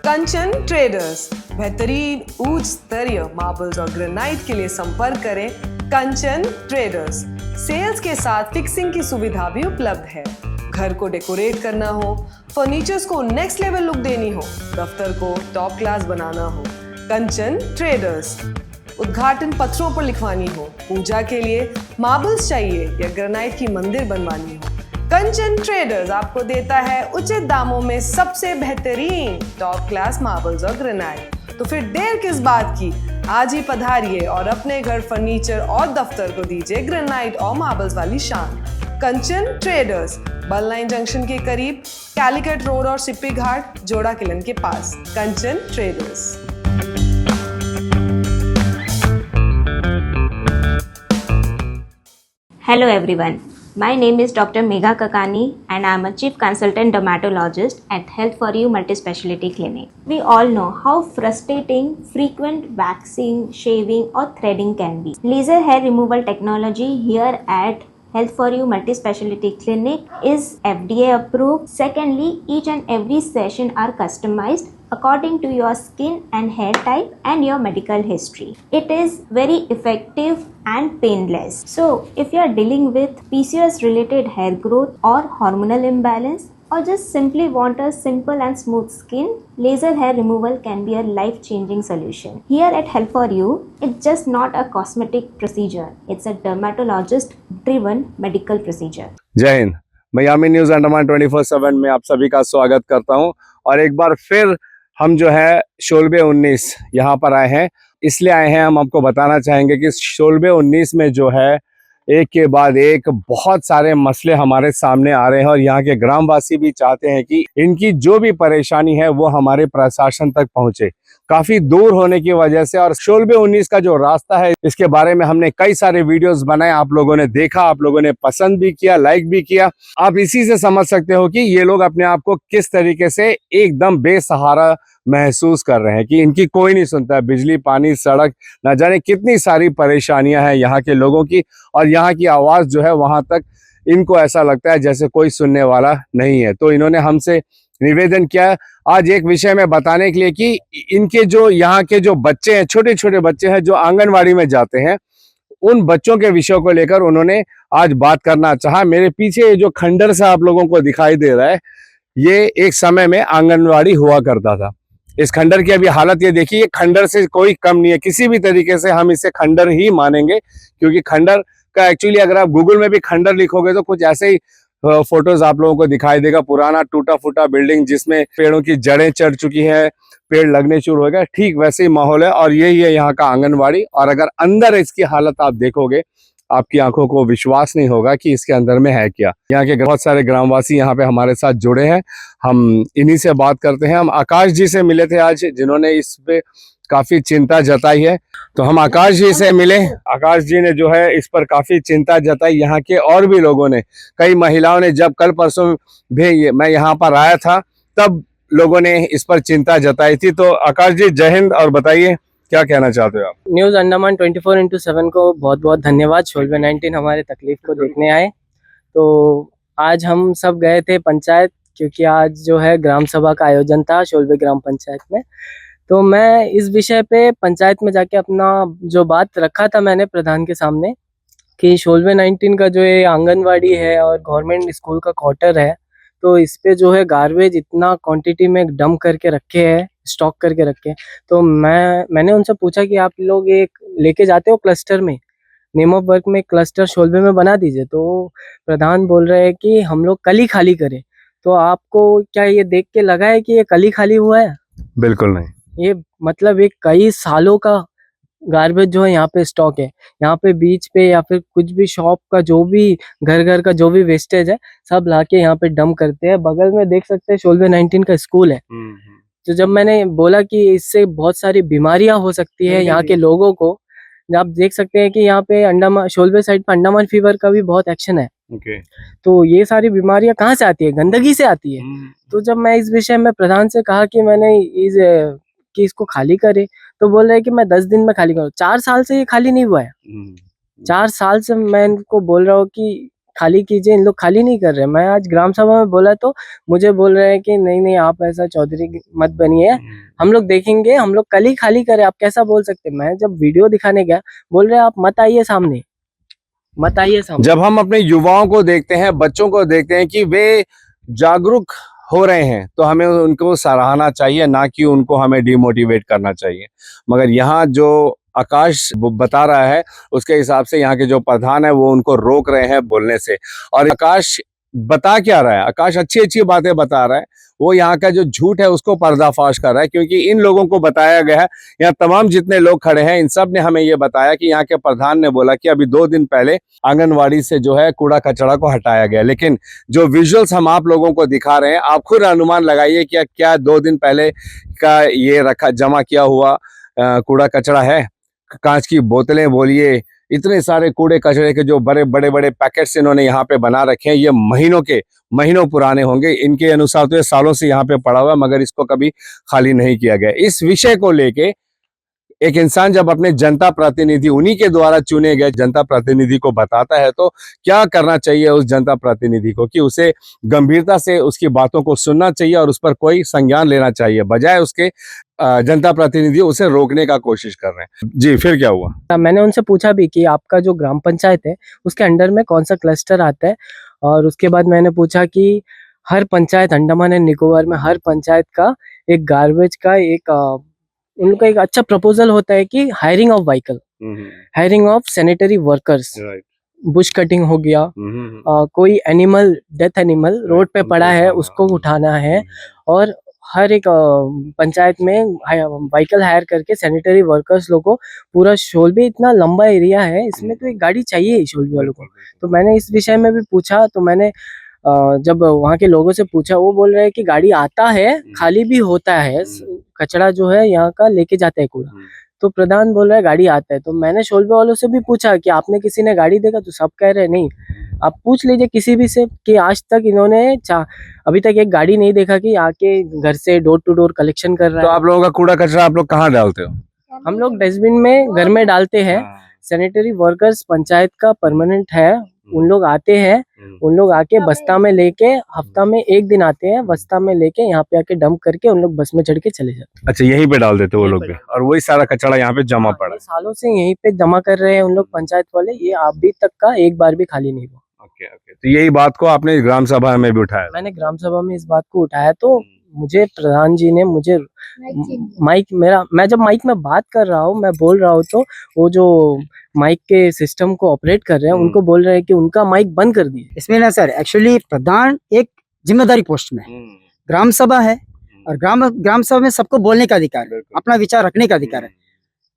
कंचन traders, बेहतरीन उच्च स्तरीय मार्बल्स और ग्रेनाइट के लिए संपर्क करें कंचन ट्रेडर्स। सेल्स के साथ फिक्सिंग की सुविधा भी उपलब्ध है। घर को डेकोरेट करना हो, फर्नीचर्स को नेक्स्ट लेवल लुक देनी हो, दफ्तर को टॉप क्लास बनाना हो, कंचन ट्रेडर्स। उद्घाटन पत्रों पर लिखवानी हो, पूजा के लिए मार्बल्स चाहिए या ग्रेनाइट की मंदिर बनवानी हो, कंचन ट्रेडर्स आपको देता है उचित दामों में सबसे बेहतरीन टॉप क्लास मार्बल्स और ग्रेनाइट। तो फिर देर किस बात की, आज ही पधारिए और अपने घर फर्नीचर और दफ्तर को दीजिए ग्रेनाइट और मार्बल्स वाली शान। कंचन ट्रेडर्स, बल लाइन जंक्शन के करीब, कैलिकट रोड और सिप्पी घाट, जोड़ा किलन के पास। कंचन traders. Hello everyone, my name is Dr. Megha Kakani and I am a Chief Consultant Dermatologist at Health For You Multispeciality Clinic. We all know how frustrating frequent waxing, shaving or threading can be. Laser hair removal technology here at Health For You Multispeciality Clinic is FDA approved. Secondly, each and every session are customized according to your skin and hair type and your medical history. It is very effective and painless. So, if you are dealing with PCOS related hair growth or hormonal imbalance or just simply want a simple and smooth skin, laser hair removal can be a life-changing solution. Here at Health For You, it's just not a cosmetic procedure. It's a dermatologist-driven medical procedure. जय Hind. Miami news Andaman 24/7 में आप सभी का स्वागत करता हूं और एक बार फिर हम जो है शोल्बे 19 यहाँ पर आए हैं। इसलिए आए हैं, हम आपको बताना चाहेंगे कि शोल्बे 19 में जो है एक के बाद एक बहुत सारे मसले हमारे सामने आ रहे हैं और यहाँ के ग्रामवासी भी चाहते हैं कि इनकी जो भी परेशानी है वो हमारे प्रशासन तक पहुँचे। काफ़ी दूर होने की वजह से और शोल्बे 19 का जो रास्ता है इसके बारे में हमने कई सारे वीडियोस बनाए, आप लोगों ने देखा, आप लोगों ने पसंद भी किया, लाइक भी किया। आप इसी से समझ सकते हो कि ये लोग अपने आप को किस तरीके से एकदम बेसहारा महसूस कर रहे हैं कि इनकी कोई नहीं सुनता है। बिजली, पानी, सड़क, न जाने कितनी सारी परेशानियां हैं यहाँ के लोगों की और यहाँ की आवाज़ जो है वहाँ तक इनको ऐसा लगता है जैसे कोई सुनने वाला नहीं है। तो इन्होंने हमसे निवेदन किया आज एक विषय में बताने के लिए कि इनके जो यहाँ के जो बच्चे हैं, छोटे छोटे बच्चे हैं जो आंगनवाड़ी में जाते हैं, उन बच्चों के विषयों को लेकर उन्होंने आज बात करना चाहा। मेरे पीछे जो खंडर से आप लोगों को दिखाई दे रहा है, ये एक समय में आंगनवाड़ी हुआ करता था। इस खंडर की अभी हालत ये देखिए, ये खंडर से कोई कम नहीं है। किसी भी तरीके से हम इसे खंडर ही मानेंगे क्योंकि खंडर का एक्चुअली अगर आप गूगल में भी खंडर लिखोगे तो कुछ ऐसे ही फोटोज आप लोगों को दिखाई देगा। पुराना टूटा फूटा बिल्डिंग जिसमें पेड़ों की जड़ें चढ़ चुकी हैं, पेड़ लगने शुरू हो गए, ठीक वैसे ही माहौल है और यही है यहाँ का आंगनवाड़ी। और अगर अंदर इसकी हालत आप देखोगे, आपकी आंखों को विश्वास नहीं होगा कि इसके अंदर में है क्या। यहाँ के बहुत सारे ग्रामवासी यहाँ पे हमारे साथ जुड़े हैं, हम इन्हीं से बात करते हैं। हम आकाश जी से मिले थे आज, जिन्होंने इस पे काफी चिंता जताई है, तो हम आकाश जी से मिले। आकाश जी ने जो है इस पर काफी चिंता जताई। यहाँ के और भी लोगों ने, कई महिलाओं ने, जब कल परसों भी मैं यहाँ पर आया था तब लोगों ने इस पर चिंता जताई थी। तो आकाश जी जय हिंद, और बताइए क्या कहना चाहते हो आप? न्यूज़ अंडमान 24/7 को बहुत बहुत धन्यवाद। शोल्बे 19 हमारे तकलीफ को देखने आए। तो आज हम सब गए थे पंचायत, क्योंकि आज जो है ग्राम सभा का आयोजन था शोल्बे ग्राम पंचायत में। तो मैं इस विषय पे पंचायत में जाके अपना जो बात रखा था मैंने प्रधान के सामने कि शोल्बे 19 का जो ये आंगनवाड़ी है और गवर्नमेंट स्कूल का क्वार्टर है, तो इस पे जो है गार्बेज इतना क्वांटिटी में डंप करके रखे हैं, स्टॉक करके रखे हैं। तो मैंने उनसे पूछा कि आप लोग एक लेके जाते हो क्लस्टर में, नेम ऑफ वर्क में क्लस्टर शोल्बे में बना दीजिए। तो प्रधान बोल रहे हैं कि हम लोग कल ही खाली करें। तो आपको क्या ये देख के लगा है कि ये कल ही खाली हुआ है? बिल्कुल नहीं। ये मतलब एक कई सालों का गार्बेज जो है यहाँ पे स्टॉक है। यहाँ पे बीच पे या फिर कुछ भी शॉप का जो भी घर का जो भी वेस्टेज है सब लाके यहाँ पे डंप करते हैं। बगल में देख सकते हैं शोल्बे 19 का स्कूल है। तो जब मैंने बोला कि इससे बहुत सारी बीमारियां हो सकती है यहाँ के लोगों को, आप देख सकते हैं कि यहाँ पे अंडमान शोल्बे साइड पे अंडमान फीवर का भी बहुत एक्शन है। तो ये सारी बीमारियां कहाँ से आती है? गंदगी से आती है। तो जब मैं इस विषय में प्रधान से कहा कि मैंने कि इसको खाली करे, तो बोल रहे हैं कि मैं 10 दिन में खाली करूँ। 4 साल से ये खाली नहीं हुआ है। 4 साल से मैं इनको बोल रहा हूँ कि खाली कीजिए, इन लोग खाली नहीं कर रहे। मैं आज ग्राम सभा में बोला तो मुझे बोल रहे हैं कि नहीं नहीं आप ऐसा चौधरी मत बनिए, हम लोग देखेंगे, हम लोग कल ही खाली करें, आप कैसा बोल सकते हैं। मैं जब वीडियो दिखाने गया बोल रहे आप मत आइए सामने, मत आइए सामने। जब हम अपने युवाओं को देखते हैं, बच्चों को देखते हैं कि वे जागरूक हो रहे हैं तो हमें उनको सराहना चाहिए, ना कि उनको हमें डिमोटिवेट करना चाहिए। मगर यहाँ जो आकाश बता रहा है उसके हिसाब से यहाँ के जो प्रधान है वो उनको रोक रहे हैं बोलने से। और आकाश बता क्या रहा है? आकाश अच्छी अच्छी बातें बता रहा है, वो यहाँ का जो झूठ है उसको पर्दाफाश कर रहा है। क्योंकि इन लोगों को बताया गया है, यहाँ तमाम जितने लोग खड़े हैं इन सब ने हमें ये बताया कि यहाँ के प्रधान ने बोला कि अभी 2 दिन पहले आंगनवाड़ी से जो है कूड़ा कचरा को हटाया गया। लेकिन जो विजुअल्स हम आप लोगों को दिखा रहे हैं, आप खुद अनुमान लगाइए कि क्या 2 दिन पहले का ये रखा जमा किया हुआ कूड़ा कचरा है। कांच की बोतलें बोलिए, इतने सारे कूड़े कचरे के जो बड़े बड़े पैकेट्स इन्होंने यहाँ पे बना रखे हैं, ये महीनों पुराने होंगे। इनके अनुसार तो ये सालों से यहाँ पे पड़ा हुआ है, मगर इसको कभी खाली नहीं किया गया। इस विषय को लेके एक इंसान जब अपने जनता प्रतिनिधि, उन्हीं के द्वारा चुने गए जनता प्रतिनिधि को बताता है, तो क्या करना चाहिए उस जनता प्रतिनिधि को कि उसे गंभीरता से उसकी बातों को सुनना चाहिए और उस पर कोई संज्ञान लेना चाहिए, बजाय उसके जनता प्रतिनिधि उसे रोकने का कोशिश कर रहे हैं। जी, फिर क्या हुआ? मैंने उनसे पूछा भी कि आपका जो ग्राम पंचायत है उसके अंडर में कौन सा क्लस्टर आता है, और उसके बाद मैंने पूछा कि हर पंचायत अंडमान एंड निकोबार में हर पंचायत का एक गार्बेज का एक उनका एक अच्छा प्रपोजल होता है कि hiring of vehicle, hiring of sanitary workers, Bush cutting हो गया, कोई एनिमल डेथ एनिमल रोड पे पड़ा है उसको उठाना है, और हर एक पंचायत में व्हीकल हायर करके सैनिटरी वर्कर्स लोगों को, पूरा शोलबे इतना लंबा एरिया है, इसमें तो एक गाड़ी चाहिए शोलबे वालों को। तो मैंने इस विषय में भी पूछा, तो मैंने जब वहाँ के लोगों से पूछा, वो बोल रहे हैं कि गाड़ी आता है, खाली भी होता है, कचरा जो है यहाँ का लेके जाता है कूड़ा। तो प्रधान बोल रहा है गाड़ी आता है। तो मैंने शोलबे वालों से भी पूछा कि आपने किसी ने गाड़ी देखा, तो सब कह रहे हैं नहीं। आप पूछ लीजिए किसी भी से कि आज तक इन्होंने अभी तक एक गाड़ी नहीं देखा कि आके घर से डोर टू डोर कलेक्शन कर रहा है। तो आप लोगों का कूड़ा कचरा आप लोग कहाँ डालते हो? हम लोग डस्टबिन में घर में डालते हैं। सैनिटरी वर्कर्स पंचायत का परमानेंट है, उन लोग आते हैं, उन लोग आके बस्ता में लेके, हफ्ता में 1 दिन आते हैं, बस्ता में लेके यहाँ पे आके डंप करके उन लोग बस में चढ़ के चले जाते हैं। अच्छा, यहीं पे डाल देते वो लोग भी, और वही सारा कचरा यहाँ पे जमा पड़ा है। सालों से यहीं पे जमा कर रहे हैं उन लोग पंचायत वाले, ये अभी तक का एक बार भी खाली नहीं हुआ। ओके, तो यही बात को आपने ग्राम सभा में भी उठाया? मैंने ग्राम सभा में इस बात को उठाया, तो मुझे प्रधान जी ने मुझे मैं जब माइक में बात कर रहा हूँ, मैं बोल रहा हूँ, तो वो जो माइक के सिस्टम को ऑपरेट कर रहे हैं उनको बोल रहे हैं कि उनका माइक बंद कर दिए। इसमें ना सर, एक्चुअली प्रधान एक जिम्मेदारी पोस्ट में है, ग्राम सभा है, और ग्राम सभा में सबको बोलने का अधिकार है, अपना विचार रखने का अधिकार है।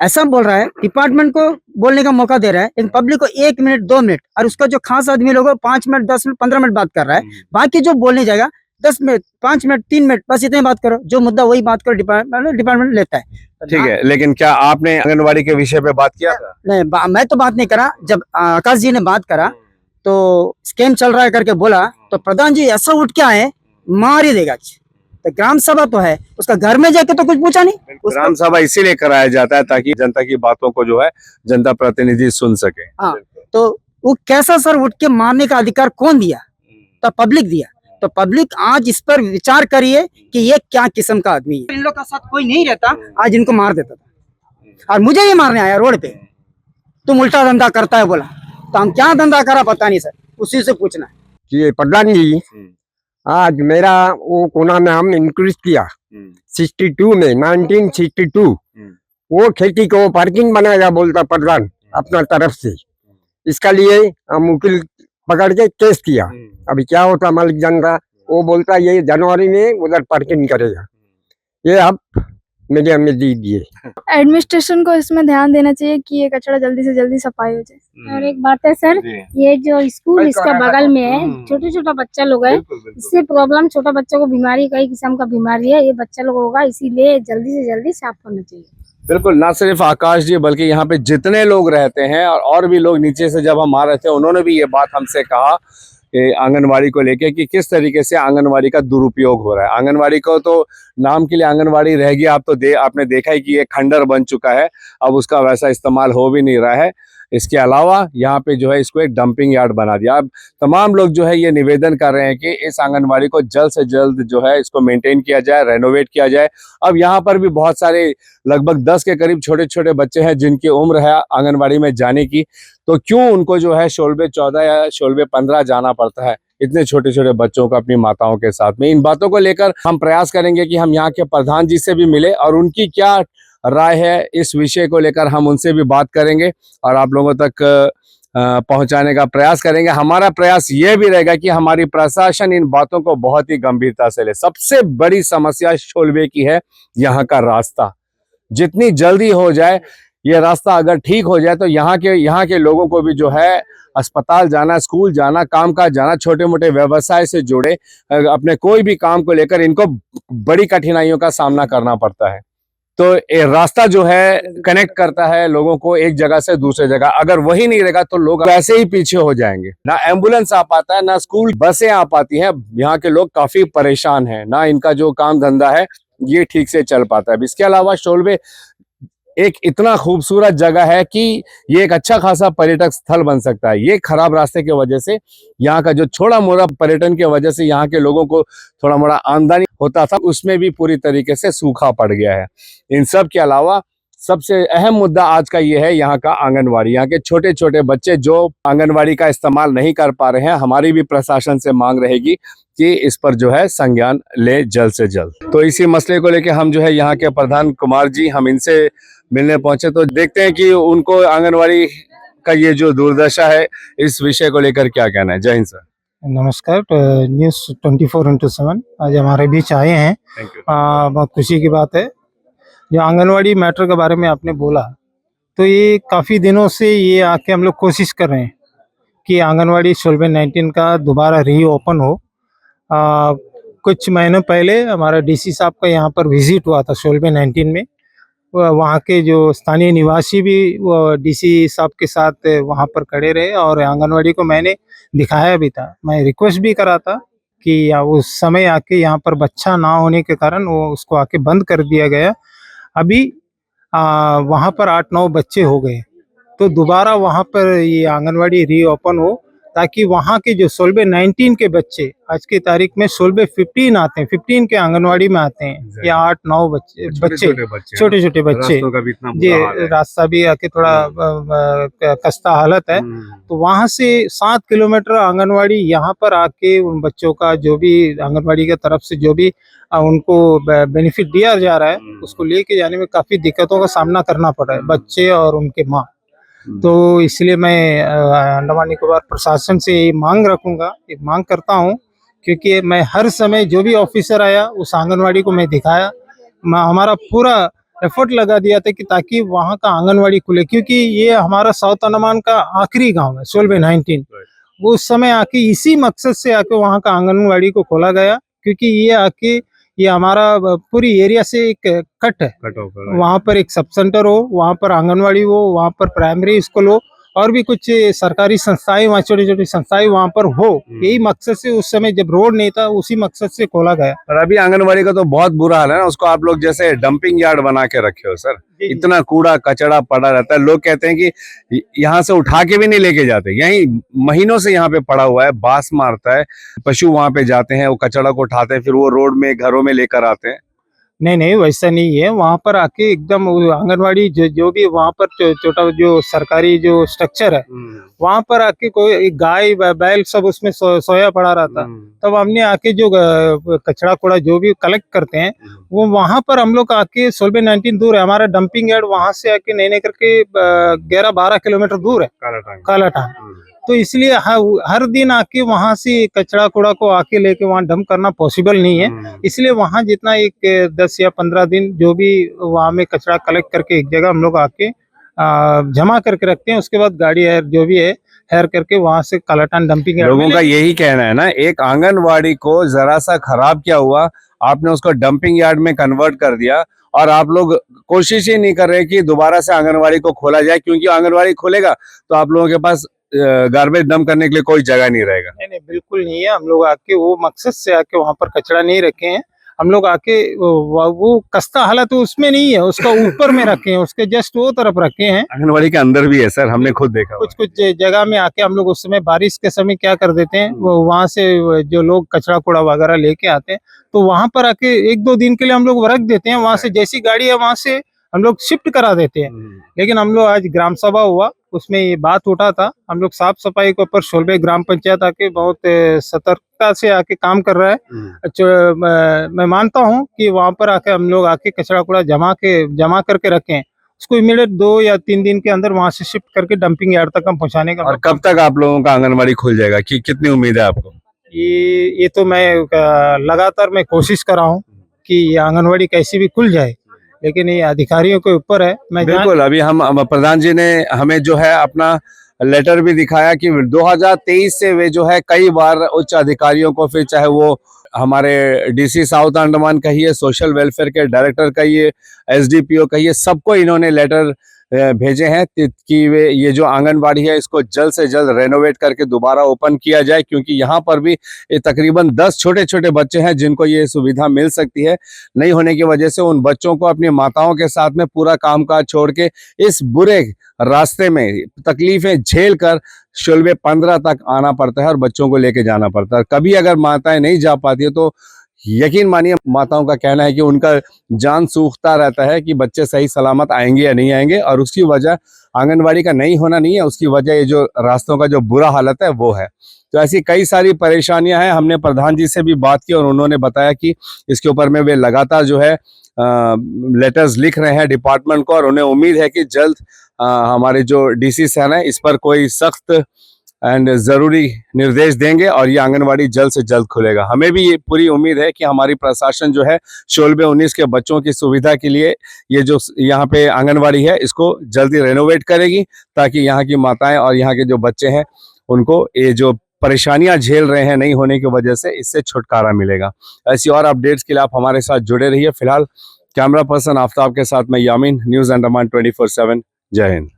ऐसा बोल रहा है, डिपार्टमेंट को बोलने का मौका दे रहा है, लेकिन पब्लिक को 1 मिनट 2 मिनट, और उसका जो खास आदमी लोग 5 मिनट 10 मिनट 15 मिनट बात कर रहा है, बाकी जो बोलने जाएगा 10 मिनट 5 मिनट 3 मिनट, बस इतने बात करो, जो मुद्दा वही बात करो, डिपार्टमेंट लेता है। ठीक है, लेकिन क्या आपने आंगनवाड़ी के विषय पे बात किया था? नहीं, मैं तो बात नहीं करा। जब आकाश जी ने बात करा तो स्कैम चल रहा है करके बोला, तो प्रधान जी ऐसा उठ के आए, मार ही देगा। तो ग्राम सभा तो है, उसका घर में जाके तो कुछ पूछा नहीं। ग्राम सभा इसीलिए कराया जाता है ताकि जनता की बातों को जो है जनता प्रतिनिधि सुन सके। हाँ, तो वो कैसा सर उठ के मारने का अधिकार कौन दिया? तो पब्लिक दिया। तो पब्लिक आज इस पर विचार करिए कि ये क्या किस्म का आदमी है। इन लोग का साथ कोई नहीं रहता, आज इनको मार देता था, और मुझे ही मारने आया रोड पे। तुम उल्टा धंधा करता है बोला, तो हम क्या धंधा करा पता नहीं सर, उसी से पूछना है। कि प्रधान जी, आज मेरा वो कोना में हम इंक्रीज किया 62 में 1962, वो खेती को पार्किंग बनाएगा बोलता प्रधान अपना तरफ से। इसका लिए हम वकील पकड़ के केस किया। अभी क्या होता मालिक जान रहा, वो बोलता ये जनवरी में उधर पार्किंग करेगा। ये अब मीडिया में दी दिए। एडमिनिस्ट्रेशन को इसमें ध्यान देना चाहिए कि ये कचरा जल्दी से जल्दी सफाई हो जाए। और एक बात है सर, ये जो स्कूल इसका बगल में है, छोटे छोटा बच्चा लोग है, इससे प्रॉब्लम, छोटा बच्चों को बीमारी, कई किस्म का बीमारी है, ये बच्चा लोग होगा, इसीलिए जल्दी से जल्दी साफ करना चाहिए। बिल्कुल, ना सिर्फ आकाश जी बल्कि यहाँ पे जितने लोग रहते हैं और भी लोग नीचे से जब हम आ रहे थे उन्होंने भी ये बात हमसे कहा आंगनवाड़ी को लेके कि किस तरीके से आंगनवाड़ी का दुरुपयोग हो रहा है। आंगनवाड़ी को तो नाम के लिए आंगनवाड़ी रह गया, आप तो आपने देखा ही कि ये खंडर बन चुका है, अब उसका वैसा इस्तेमाल हो भी नहीं रहा है। इसके अलावा यहाँ पे जो है इसको एक डंपिंग यार्ड बना दिया। अब तमाम लोग जो है ये निवेदन कर रहे हैं कि इस आंगनवाड़ी को जल्द से जल्द जो है इसको मेंटेन किया जाए, रेनोवेट किया जाए। अब यहाँ पर भी बहुत सारे लगभग 10 के करीब छोटे छोटे बच्चे हैं जिनकी उम्र है आंगनवाड़ी में जाने की, तो क्यों उनको जो है शोलबे 14 या शोलबे 15 जाना पड़ता है इतने छोटे छोटे बच्चों को अपनी माताओं के साथ में। इन बातों को लेकर हम प्रयास करेंगे कि हम यहाँ के प्रधान जी से भी मिले और उनकी क्या राय है इस विषय को लेकर हम उनसे भी बात करेंगे और आप लोगों तक पहुंचाने का प्रयास करेंगे। हमारा प्रयास ये भी रहेगा कि हमारी प्रशासन इन बातों को बहुत ही गंभीरता से ले। सबसे बड़ी समस्या शोलबे की है यहाँ का रास्ता। जितनी जल्दी हो जाए ये रास्ता अगर ठीक हो जाए तो यहाँ के लोगों को भी जो है अस्पताल जाना, स्कूल जाना, कामकाज जाना, छोटे मोटे व्यवसाय से जुड़े अपने कोई भी काम को लेकर इनको बड़ी कठिनाइयों का सामना करना पड़ता है। तो ये रास्ता जो है कनेक्ट करता है लोगों को एक जगह से दूसरे जगह, अगर वही नहीं रहेगा तो लोग वैसे ही पीछे हो जाएंगे। ना एम्बुलेंस आ पाता है, ना स्कूल बसें आ पाती हैं। यहाँ के लोग काफी परेशान हैं, ना इनका जो काम धंधा है ये ठीक से चल पाता है। इसके अलावा शोलबे एक इतना खूबसूरत जगह है कि ये एक अच्छा खासा पर्यटक स्थल बन सकता है। ये खराब रास्ते की वजह से यहाँ का जो छोटा मोटा पर्यटन की वजह से यहाँ के लोगों को थोड़ा मोड़ा आमदनी होता था, उसमें भी पूरी तरीके से सूखा पड़ गया है। इन सब के अलावा सबसे अहम मुद्दा आज का ये है यहाँ का आंगनवाड़ी। यहाँ के छोटे छोटे बच्चे जो आंगनवाड़ी का इस्तेमाल नहीं कर पा रहे हैं, हमारी भी प्रशासन से मांग रहेगी कि इस पर जो है संज्ञान ले जल्द से जल्द। तो इसी मसले को लेकर हम जो है यहाँ के प्रधान कुमार जी, हम इनसे मिलने पहुंचे, तो देखते हैं कि उनको आंगनवाड़ी का ये जो दुर्दशा है इस विषय को लेकर क्या कहना है। जय हिंद सर। नमस्कार, न्यूज़ 24/7 आज हमारे बीच आए हैं। Thank you. बहुत खुशी की बात है। जो आंगनवाड़ी मैटर के बारे में आपने बोला, तो ये काफ़ी दिनों से ये आके हम लोग कोशिश कर रहे हैं कि आंगनवाड़ी शोलबे 19 का दोबारा रीओपन हो। कुछ महीनों पहले हमारा डीसी साहब का यहाँ पर विजिट हुआ था शोलबे 19 में। वहाँ के जो स्थानीय निवासी भी वो डीसी साहब के साथ वहाँ पर खड़े रहे और आंगनवाड़ी को मैंने दिखाया भी था। मैं रिक्वेस्ट भी करा था कि उस समय आके यहाँ पर बच्चा ना होने के कारण वो उसको आके बंद कर दिया गया। अभी वहाँ पर 8-9 बच्चे हो गए, तो दोबारा वहाँ पर ये आंगनवाड़ी रीओपन हो ताकि वहाँ के जो शोलबे 19 के बच्चे आज की तारीख में शोलबे 15 आते हैं, 15 के आंगनवाड़ी में आते हैं या 8-9 बच्चे छोटे छोटे बच्चे जी। रास्ता भी आके थोड़ा खस्ता हालत है, तो वहाँ से 7 किलोमीटर आंगनवाड़ी यहाँ पर आके उन बच्चों का जो भी आंगनवाड़ी की तरफ से जो भी उनको बेनिफिट दिया जा रहा है उसको लेके जाने में काफी दिक्कतों का सामना करना पड़ रहा है बच्चे और उनके माँ। तो इसलिए मैं अंडमान निकोबार प्रशासन से ये मांग रखूंगा, एक मांग करता हूँ, क्योंकि मैं हर समय जो भी ऑफिसर आया उस आंगनवाड़ी को मैं दिखाया, हमारा पूरा एफर्ट लगा दिया था कि ताकि वहाँ का आंगनवाड़ी खुले, क्योंकि ये हमारा साउथ अंडमान का आखिरी गांव है शोलबे 19। वो उस समय आके इसी मकसद से आके वहाँ का आंगनवाड़ी को खोला गया, क्योंकि ये हमारा पूरी एरिया से एक कट है। वहाँ पर एक सब सेंटर हो, वहाँ पर आंगनवाड़ी हो, वहाँ पर प्राइमरी स्कूल हो और भी कुछ सरकारी संस्थाएं, वहाँ छोटी छोटी संस्थाएं वहाँ पर हो। यही मकसद से उस समय जब रोड नहीं था उसी मकसद से खोला गया। और अभी आंगनवाड़ी का तो बहुत बुरा हाल है ना, उसको आप लोग जैसे डंपिंग यार्ड बना के रखे हो सर। इतना कूड़ा कचड़ा पड़ा रहता है, लोग कहते हैं कि यहाँ से उठा के भी नहीं लेके जाते, यही महीनों से यहाँ पे पड़ा हुआ है, बास मारता है। पशु वहाँ पे जाते हैं, वो कचड़ा को उठाते हैं, फिर वो रोड में घरों में लेकर आते हैं। नहीं वैसा नहीं है। वहाँ पर आके एकदम आंगनवाड़ी जो भी वहाँ पर छोटा जो सरकारी जो स्ट्रक्चर है वहाँ पर आके कोई गाय बैल सब उसमें सोया पड़ा रहता। तब हमने आके जो कचड़ा कूड़ा जो भी कलेक्ट करते हैं वो वहाँ पर हम लोग आके शोलबे 19 दूर है, हमारा डंपिंग यार्ड वहाँ से आके नैने करके 11-12 किलोमीटर दूर है कालाटांग। तो इसलिए हर दिन आके वहाँ से कचड़ा कूड़ा को आके लेके वहाँ डंप करना पॉसिबल नहीं है। इसलिए वहाँ जितना एक 10 या 15 दिन जो भी वहाँ में कचरा कलेक्ट करके एक जगह हम लोग आके जमा करके रखते हैं, उसके बाद गाड़ी जो भी है हेयर करके वहाँ से कालाटान डंपिंग। लोगों का यही कहना है ना, एक आंगनवाड़ी को जरा सा खराब क्या हुआ, आपने उसको डंपिंग यार्ड में कन्वर्ट कर दिया और आप लोग कोशिश ही नहीं कर रहे कि दोबारा से आंगनवाड़ी को खोला जाए, क्योंकि आंगनवाड़ी खोलेगा तो आप लोगों के पास गार्बेज डंप करने के लिए कोई जगह नहीं रहेगा। नहीं बिल्कुल नहीं है। हम लोग आके वो मकसद से आके वहाँ पर कचरा नहीं रखे हैं। हम लोग आके वो कस्ता हालत तो उसमें नहीं है, उसका ऊपर में रखे हैं, उसके जस्ट वो तरफ रखे हैं। आंगनबाड़ी के अंदर भी है सर, हमने खुद देखा हुआ कुछ जगह में आके हम लोग उस समय बारिश के समय क्या कर देते हैं, वो वहाँ से जो लोग कचरा कूड़ा वगैरह लेके आते हैं तो वहाँ पर आके 1-2 दिन के लिए हम लोग रख देते हैं। वहाँ से जैसी गाड़ी है वहाँ से हम लोग शिफ्ट करा देते हैं। लेकिन हम लोग आज ग्राम सभा हुआ, उसमें ये बात उठा था। हम लोग साफ सफाई के ऊपर शोलबे ग्राम पंचायत आके बहुत सतर्कता से आके काम कर रहा है। मैं मानता हूँ कि वहाँ पर आके हम लोग आके कचरा कूड़ा जमा करके रखें, उसको इमीडिएट 2 या 3 दिन के अंदर वहाँ से शिफ्ट करके डंपिंग यार्ड तक हम पहुँचाने का। और कब तक आप लोगों का आंगनबाड़ी खुल जाएगा, कि कितनी उम्मीद है आपको? ये तो मैं लगातार मैं कोशिश कर रहा हूँ कि ये आंगनबाड़ी कैसी भी खुल जाए, लेकिन ये अधिकारियों के ऊपर है। मैं बिल्कुल, अभी हम प्रधान जी ने हमें जो है अपना लेटर भी दिखाया कि 2023 से वे जो है कई बार उच्च अधिकारियों को, फिर चाहे वो हमारे डीसी साउथ अंडमान कहिए, सोशल वेलफेयर के डायरेक्टर कहिए, एसडीपीओ कहिए, सबको इन्होंने लेटर भेजे हैं कि वे ये जो आंगनबाड़ी है इसको जल्द से जल्द रेनोवेट करके दोबारा ओपन किया जाए, क्योंकि यहाँ पर भी तकरीबन 10 छोटे छोटे बच्चे हैं जिनको ये सुविधा मिल सकती है। नहीं होने की वजह से उन बच्चों को अपनी माताओं के साथ में पूरा कामकाज छोड़ के इस बुरे रास्ते में तकलीफें झेल कर शोलबे 15 तक आना पड़ता है और बच्चों को लेके जाना पड़ता है। कभी अगर माताएं नहीं जा पाती है तो यकीन मानिए माताओं का कहना है कि उनका जान सूखता रहता है कि बच्चे सही सलामत आएंगे या नहीं आएंगे, और उसकी वजह आंगनबाड़ी का नहीं होना नहीं है, उसकी वजह ये जो रास्तों का जो बुरा हालत है वो है। तो ऐसी कई सारी परेशानियां हैं। हमने प्रधान जी से भी बात की और उन्होंने बताया कि इसके ऊपर में वे लगातार जो है लेटर्स लिख रहे हैं डिपार्टमेंट को, और उन्हें उम्मीद है कि जल्द हमारे जो डीसी साहब हैं इस पर कोई सख्त एंड ज़रूरी निर्देश देंगे और ये आंगनवाड़ी जल्द से जल्द खुलेगा। हमें भी ये पूरी उम्मीद है कि हमारी प्रशासन जो है शोलबे 19 के बच्चों की सुविधा के लिए ये जो यहाँ पे आंगनवाड़ी है इसको जल्दी रेनोवेट करेगी, ताकि यहाँ की माताएं और यहाँ के जो बच्चे हैं उनको ये जो परेशानियां झेल रहे हैं नहीं होने की वजह से इससे छुटकारा मिलेगा। ऐसी और अपडेट्स के लिए आप हमारे साथ जुड़े रहिए। फिलहाल कैमरा पर्सन आफ्ताब के साथ मैं यामीन, न्यूज़ अंडमान 24/7। जय हिंद।